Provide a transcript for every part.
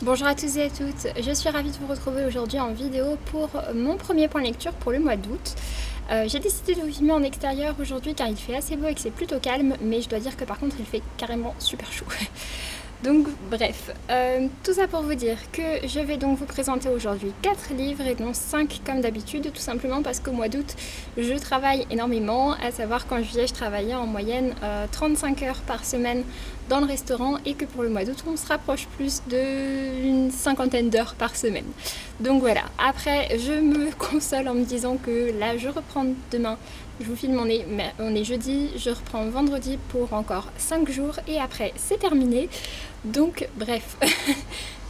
Bonjour à tous et à toutes, je suis ravie de vous retrouver aujourd'hui en vidéo pour mon premier point lecture pour le mois d'août. J'ai décidé de vous filmer en extérieur aujourd'hui car il fait assez beau et que c'est plutôt calme, mais je dois dire que par contre il fait carrément super chaud. Donc bref, tout ça pour vous dire que je vais donc vous présenter aujourd'hui 4 livres et non 5 comme d'habitude, tout simplement parce qu'au mois d'août je travaille énormément, à savoir qu'en juillet je travaillais en moyenne 35 heures par semaine dans le restaurant et que pour le mois d'août on se rapproche plus d'une cinquantaine d'heures par semaine. Donc voilà, après je me console en me disant que là je reprends demain. Je vous filme, on est jeudi, je reprends vendredi pour encore 5 jours et après c'est terminé. Donc bref,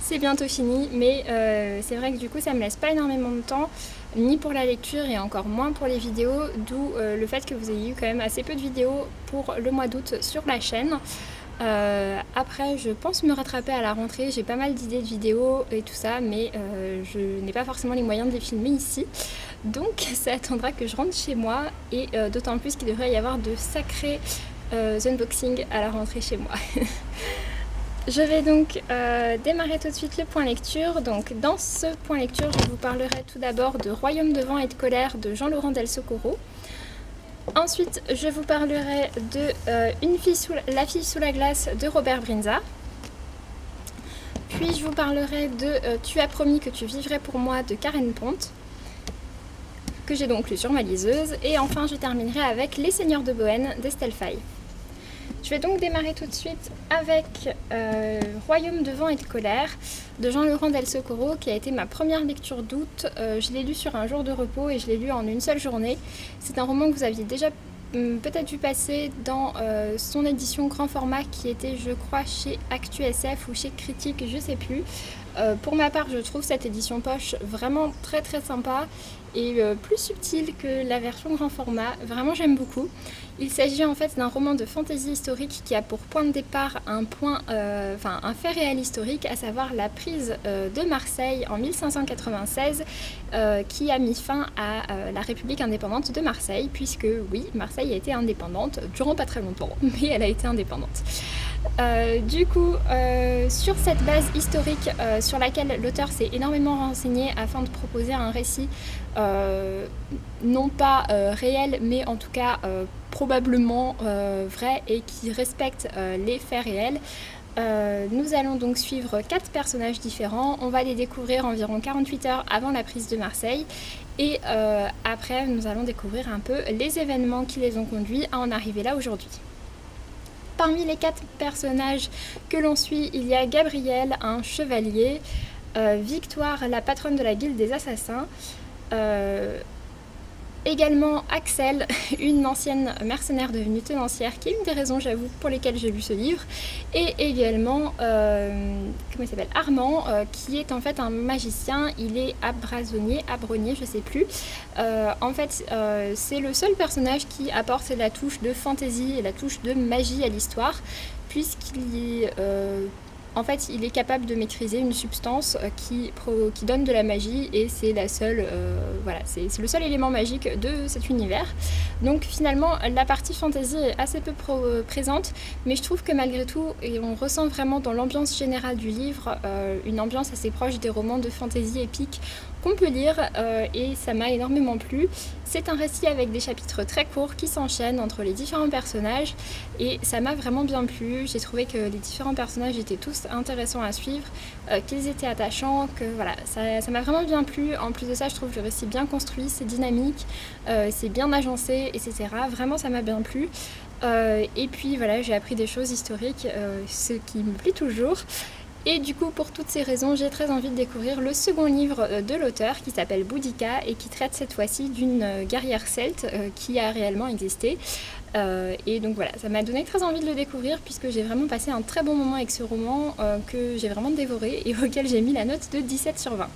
c'est bientôt fini, mais c'est vrai que du coup ça me laisse pas énormément de temps, ni pour la lecture et encore moins pour les vidéos, d'où le fait que vous ayez eu quand même assez peu de vidéos pour le mois d'août sur la chaîne. Après je pense me rattraper à la rentrée, j'ai pas mal d'idées de vidéos et tout ça, mais je n'ai pas forcément les moyens de les filmer ici, donc ça attendra que je rentre chez moi et d'autant plus qu'il devrait y avoir de sacrés unboxings à la rentrée chez moi. Je vais donc démarrer tout de suite le point lecture. Donc dans ce point lecture je vous parlerai tout d'abord de Royaume de vent et de colère de Jean-Laurent Del Socorro. Ensuite, je vous parlerai de La fille sous la glace de Robert Brinza. Puis je vous parlerai de Tu as promis que tu vivrais pour moi de Karen Ponte, que j'ai donc lu sur ma liseuse. Et enfin, je terminerai avec Les Seigneurs de Bohême d'Estelle Faye. Je vais donc démarrer tout de suite avec Royaume de vent et de colère de Jean-Laurent Del Socorro, qui a été ma première lecture d'août. Je l'ai lu sur un jour de repos et je l'ai lu en une seule journée. C'est un roman que vous aviez déjà peut-être vu passer dans son édition grand format qui était, je crois, chez ActuSF ou chez Critique, je sais plus. Pour ma part, je trouve cette édition poche vraiment très très sympa et plus subtile que la version grand format. Vraiment, j'aime beaucoup. Il s'agit en fait d'un roman de fantaisie historique qui a pour point de départ un fait réel historique, à savoir la prise de Marseille en 1596, qui a mis fin à la République indépendante de Marseille, puisque oui, Marseille a été indépendante durant pas très longtemps, mais elle a été indépendante. Sur cette base historique sur laquelle l'auteur s'est énormément renseigné afin de proposer un récit non pas réel, mais en tout cas probablement vrai et qui respecte les faits réels. Nous allons donc suivre 4 personnages différents. On va les découvrir environ 48 heures avant la prise de Marseille et après nous allons découvrir un peu les événements qui les ont conduits à en arriver là aujourd'hui. Parmi les 4 personnages que l'on suit, il y a Gabriel, un chevalier, Victoire, la patronne de la guilde des assassins, également Axel, une ancienne mercenaire devenue tenancière, qui est une des raisons, j'avoue, pour lesquelles j'ai lu ce livre, et également comment il s'appelle, Armand, qui est en fait un magicien. Il est abrasonnier, je sais plus. En fait, c'est le seul personnage qui apporte la touche de fantaisie et la touche de magie à l'histoire, puisqu'il est en fait, il est capable de maîtriser une substance qui donne de la magie et c'est la seule, voilà, c'est le seul élément magique de cet univers. Donc finalement, la partie fantasy est assez peu présente, mais je trouve que malgré tout, et on ressent vraiment dans l'ambiance générale du livre, une ambiance assez proche des romans de fantasy épique qu'on peut lire et ça m'a énormément plu. C'est un récit avec des chapitres très courts qui s'enchaînent entre les différents personnages et ça m'a vraiment bien plu. J'ai trouvé que les différents personnages étaient tous intéressants à suivre, qu'ils étaient attachants, que voilà, ça m'a vraiment bien plu. En plus de ça, je trouve le récit bien construit, c'est dynamique, c'est bien agencé, etc. Vraiment, ça m'a bien plu. Et puis voilà, j'ai appris des choses historiques, ce qui me plaît toujours. Et du coup, pour toutes ces raisons, j'ai très envie de découvrir le second livre de l'auteur qui s'appelle Boudica et qui traite cette fois-ci d'une guerrière celte qui a réellement existé. Et donc voilà, ça m'a donné très envie de le découvrir puisque j'ai vraiment passé un très bon moment avec ce roman que j'ai vraiment dévoré et auquel j'ai mis la note de 17 sur 20.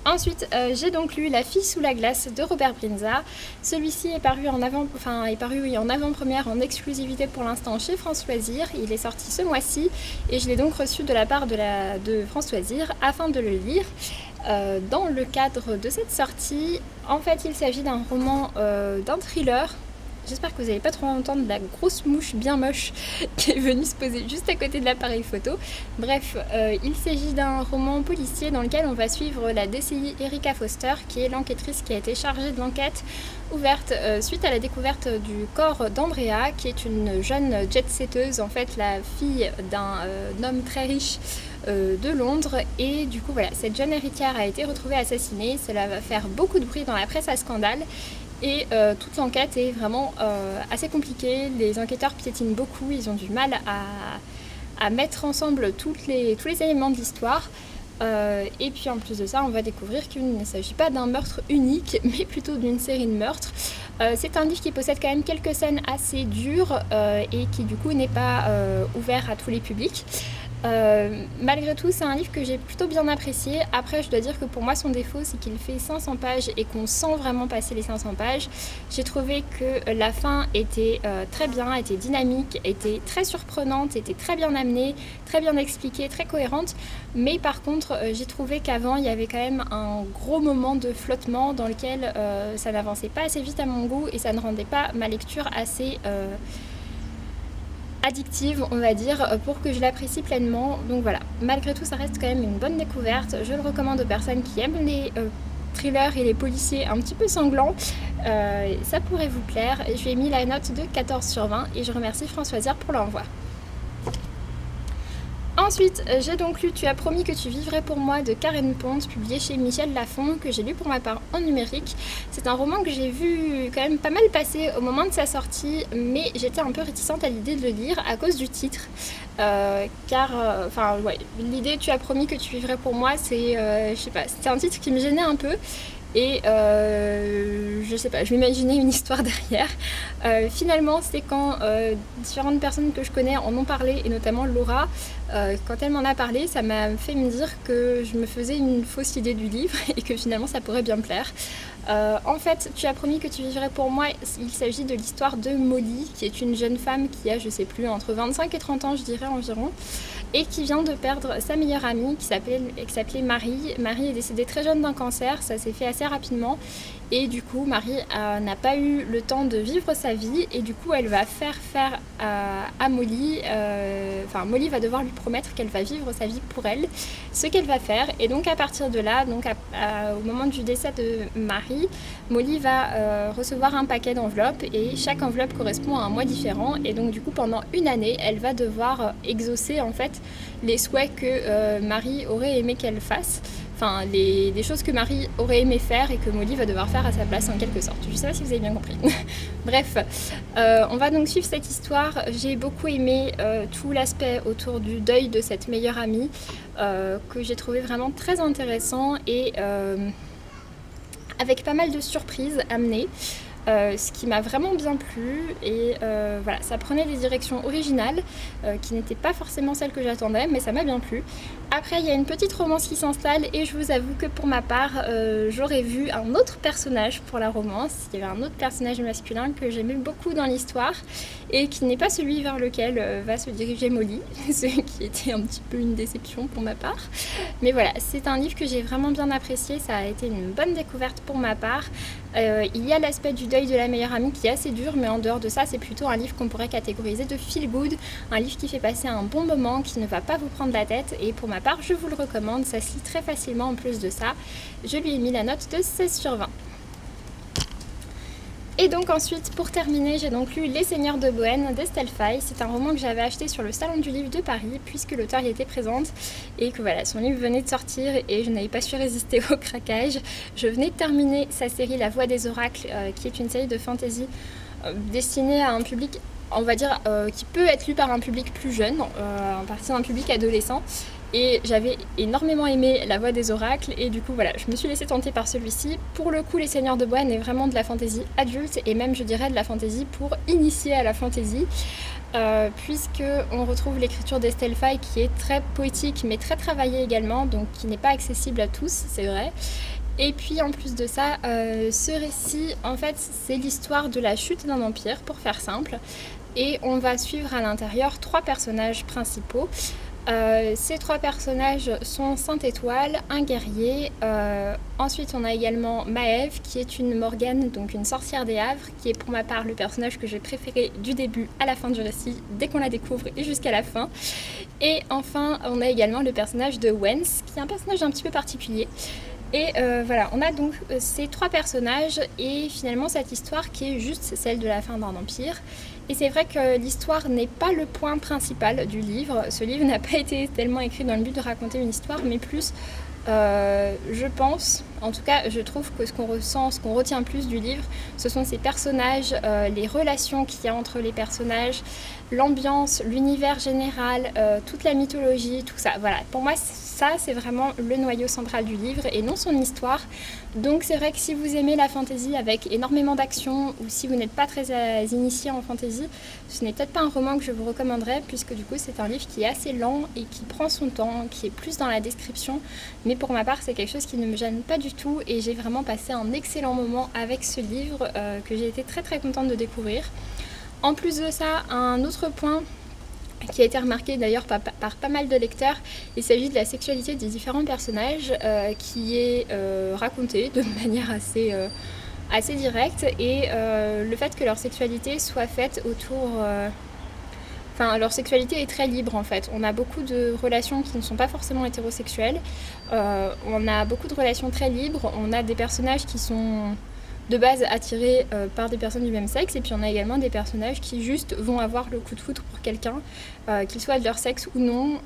Ensuite, j'ai donc lu La fille sous la glace de Robert Brinza. Celui-ci est paru en avant-première en exclusivité pour l'instant chez France Loisirs. Il est sorti ce mois-ci et je l'ai donc reçu de la part de France Loisirs afin de le lire. Dans le cadre de cette sortie, en fait, il s'agit d'un roman, d'un thriller j'espère que vous n'allez pas trop entendre la grosse mouche bien moche qui est venue se poser juste à côté de l'appareil photo. Bref, il s'agit d'un roman policier dans lequel on va suivre la DCI Erica Foster, qui est l'enquêtrice qui a été chargée de l'enquête ouverte suite à la découverte du corps d'Andrea, qui est une jeune jet-setteuse, en fait la fille d'un homme très riche de Londres. Et du coup voilà, cette jeune héritière a été retrouvée assassinée. Cela va faire beaucoup de bruit dans la presse à scandale. Et toute l'enquête est vraiment assez compliquée. Les enquêteurs piétinent beaucoup, ils ont du mal à mettre ensemble tous les éléments de l'histoire. Et puis en plus de ça, on va découvrir qu'il ne s'agit pas d'un meurtre unique, mais plutôt d'une série de meurtres. C'est un livre qui possède quand même quelques scènes assez dures et qui du coup n'est pas ouvert à tous les publics. Malgré tout, c'est un livre que j'ai plutôt bien apprécié. Après, je dois dire que pour moi, son défaut, c'est qu'il fait 500 pages et qu'on sent vraiment passer les 500 pages. J'ai trouvé que la fin était très bien, était dynamique, était très surprenante, était très bien amenée, très bien expliquée, très cohérente. Mais par contre, j'ai trouvé qu'avant, il y avait quand même un gros moment de flottement dans lequel ça n'avançait pas assez vite à mon goût et ça ne rendait pas ma lecture assez addictive, on va dire, pour que je l'apprécie pleinement. Donc voilà, malgré tout, ça reste quand même une bonne découverte. Je le recommande aux personnes qui aiment les thrillers et les policiers un petit peu sanglants. Ça pourrait vous plaire. Je lui ai mis la note de 14/20 et je remercie Françoisière pour l'envoi. Ensuite, j'ai donc lu Tu as promis que tu vivrais pour moi de Karen Pont, publié chez Michel Lafon, que j'ai lu pour ma part en numérique. C'est un roman que j'ai vu quand même pas mal passer au moment de sa sortie, mais j'étais un peu réticente à l'idée de le lire à cause du titre. L'idée Tu as promis que tu vivrais pour moi, c'est, je sais pas, c'était un titre qui me gênait un peu. Et je sais pas, je m'imaginais une histoire derrière. Finalement, c'est quand différentes personnes que je connais en ont parlé, et notamment Laura, quand elle m'en a parlé, ça m'a fait me dire que je me faisais une fausse idée du livre et que finalement ça pourrait bien me plaire. En fait, Tu as promis que tu vivrais pour moi, il s'agit de l'histoire de Molly, qui est une jeune femme qui a, je sais plus, entre 25 et 30 ans, je dirais environ, et qui vient de perdre sa meilleure amie qui s'appelait Marie. Marie est décédée très jeune d'un cancer, ça s'est fait assez rapidement. Et du coup, Marie n'a pas eu le temps de vivre sa vie et du coup, elle va faire à Molly, Molly va devoir lui promettre qu'elle va vivre sa vie pour elle, ce qu'elle va faire. Et donc à partir de là, au moment du décès de Marie, Molly va recevoir un paquet d'enveloppes et chaque enveloppe correspond à un mois différent. Et donc du coup, pendant une année, elle va devoir exaucer en fait les souhaits que Marie aurait aimé qu'elle fasse. Enfin, des choses que Marie aurait aimé faire et que Molly va devoir faire à sa place en quelque sorte. Je ne sais pas si vous avez bien compris. Bref, on va donc suivre cette histoire. J'ai beaucoup aimé tout l'aspect autour du deuil de cette meilleure amie que j'ai trouvé vraiment très intéressant et avec pas mal de surprises amenées. Ce qui m'a vraiment bien plu et voilà, ça prenait des directions originales qui n'étaient pas forcément celles que j'attendais, mais ça m'a bien plu. Après, il y a une petite romance qui s'installe et je vous avoue que pour ma part, j'aurais vu un autre personnage pour la romance. Il y avait un autre personnage masculin que j'aimais beaucoup dans l'histoire et qui n'est pas celui vers lequel va se diriger Molly, ce qui était un petit peu une déception pour ma part. Mais voilà, c'est un livre que j'ai vraiment bien apprécié, ça a été une bonne découverte pour ma part. Il y a l'aspect du deuil de la meilleure amie qui est assez dur, mais en dehors de ça, c'est plutôt un livre qu'on pourrait catégoriser de feel good, un livre qui fait passer un bon moment, qui ne va pas vous prendre la tête, et pour ma part, je vous le recommande, ça se lit très facilement en plus de ça. Je lui ai mis la note de 16/20. Et donc ensuite, pour terminer, j'ai donc lu Les Seigneurs de Bohême d'Estelle Faye. C'est un roman que j'avais acheté sur le Salon du Livre de Paris, puisque l'auteur y était présente, et que voilà, son livre venait de sortir, et je n'avais pas su résister au craquage. Je venais de terminer sa série La Voix des Oracles, qui est une série de fantasy destinée à un public, on va dire, qui peut être lu par un public plus jeune, en partie d'un public adolescent. Et j'avais énormément aimé La Voix des Oracles et du coup voilà, je me suis laissée tenter par celui-ci. Pour le coup, Les Seigneurs de Bohême est vraiment de la fantaisie adulte et même je dirais de la fantaisie pour initier à la fantaisie, puisque on retrouve l'écriture d'Estelle Faye qui est très poétique mais très travaillée également, donc qui n'est pas accessible à tous, c'est vrai. Et puis en plus de ça, ce récit en fait c'est l'histoire de la chute d'un empire, pour faire simple, et on va suivre à l'intérieur 3 personnages principaux. Ces 3 personnages sont Sainte-Étoile, un guerrier, ensuite on a également Maëve qui est une Morgane, donc une sorcière des Havres, qui est pour ma part le personnage que j'ai préféré du début à la fin du récit, dès qu'on la découvre et jusqu'à la fin. Et enfin on a également le personnage de Wens, qui est un personnage un petit peu particulier. Et voilà, on a donc ces 3 personnages et finalement cette histoire qui est juste celle de la fin d'un empire. Et c'est vrai que l'histoire n'est pas le point principal du livre. Ce livre n'a pas été tellement écrit dans le but de raconter une histoire, mais plus, je pense, en tout cas je trouve que ce qu'on ressent, ce qu'on retient plus du livre, ce sont ces personnages, les relations qu'il y a entre les personnages, l'ambiance, l'univers général, toute la mythologie, tout ça. Voilà, pour moi ça c'est vraiment le noyau central du livre et non son histoire. Donc c'est vrai que si vous aimez la fantasy avec énormément d'action ou si vous n'êtes pas très initié en fantasy, ce n'est peut-être pas un roman que je vous recommanderais puisque du coup c'est un livre qui est assez lent et qui prend son temps, qui est plus dans la description. Mais pour ma part c'est quelque chose qui ne me gêne pas du tout et j'ai vraiment passé un excellent moment avec ce livre que j'ai été très très contente de découvrir. En plus de ça, un autre point qui a été remarqué d'ailleurs par pas mal de lecteurs, il s'agit de la sexualité des différents personnages qui est racontée de manière assez directe et le fait que leur sexualité soit faite autour... Enfin, leur sexualité est très libre en fait. On a beaucoup de relations qui ne sont pas forcément hétérosexuelles. On a beaucoup de relations très libres. On a des personnages qui sont de base attirés par des personnes du même sexe et puis on a également des personnages qui juste vont avoir le coup de foudre pour quelqu'un, qu'il soit de leur sexe ou non,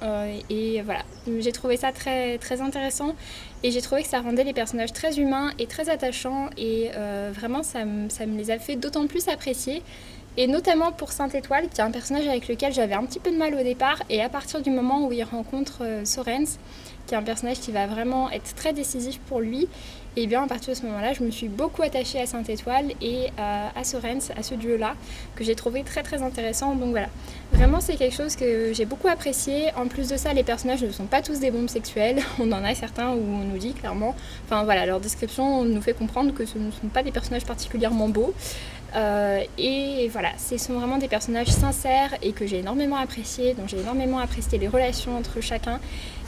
et voilà. J'ai trouvé ça très, très intéressant et j'ai trouvé que ça rendait les personnages très humains et très attachants et vraiment ça me les a fait d'autant plus apprécier. Et notamment pour Sainte-Étoile, qui est un personnage avec lequel j'avais un petit peu de mal au départ, et à partir du moment où il rencontre Sorens, qui est un personnage qui va vraiment être très décisif pour lui, et bien à partir de ce moment-là, je me suis beaucoup attachée à Sainte-Étoile et à Sorens, à ce duo-là, que j'ai trouvé très très intéressant. Donc voilà, vraiment c'est quelque chose que j'ai beaucoup apprécié. En plus de ça, les personnages ne sont pas tous des bombes sexuelles, on en a certains où on nous dit clairement, enfin voilà, leur description nous fait comprendre que ce ne sont pas des personnages particulièrement beaux. Et voilà, ce sont vraiment des personnages sincères et que j'ai énormément apprécié, donc j'ai énormément apprécié les relations entre chacun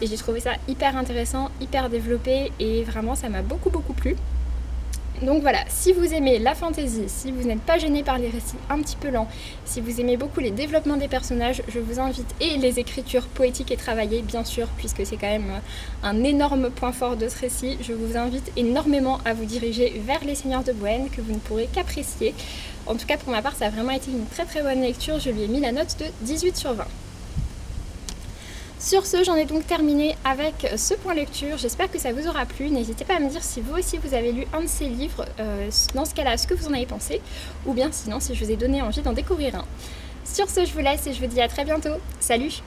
et j'ai trouvé ça hyper intéressant, hyper développé et vraiment ça m'a beaucoup plu. Donc voilà, si vous aimez la fantasy, si vous n'êtes pas gêné par les récits un petit peu lents, si vous aimez beaucoup les développements des personnages, je vous invite, et les écritures poétiques et travaillées bien sûr, puisque c'est quand même un énorme point fort de ce récit, je vous invite énormément à vous diriger vers Les Seigneurs de Bohême, que vous ne pourrez qu'apprécier. En tout cas pour ma part ça a vraiment été une très très bonne lecture, je lui ai mis la note de 18 sur 20. Sur ce, j'en ai donc terminé avec ce point lecture, j'espère que ça vous aura plu, n'hésitez pas à me dire si vous aussi vous avez lu un de ces livres, dans ce cas-là, ce que vous en avez pensé, ou bien sinon si je vous ai donné envie d'en découvrir un. Sur ce, je vous laisse et je vous dis à très bientôt, salut!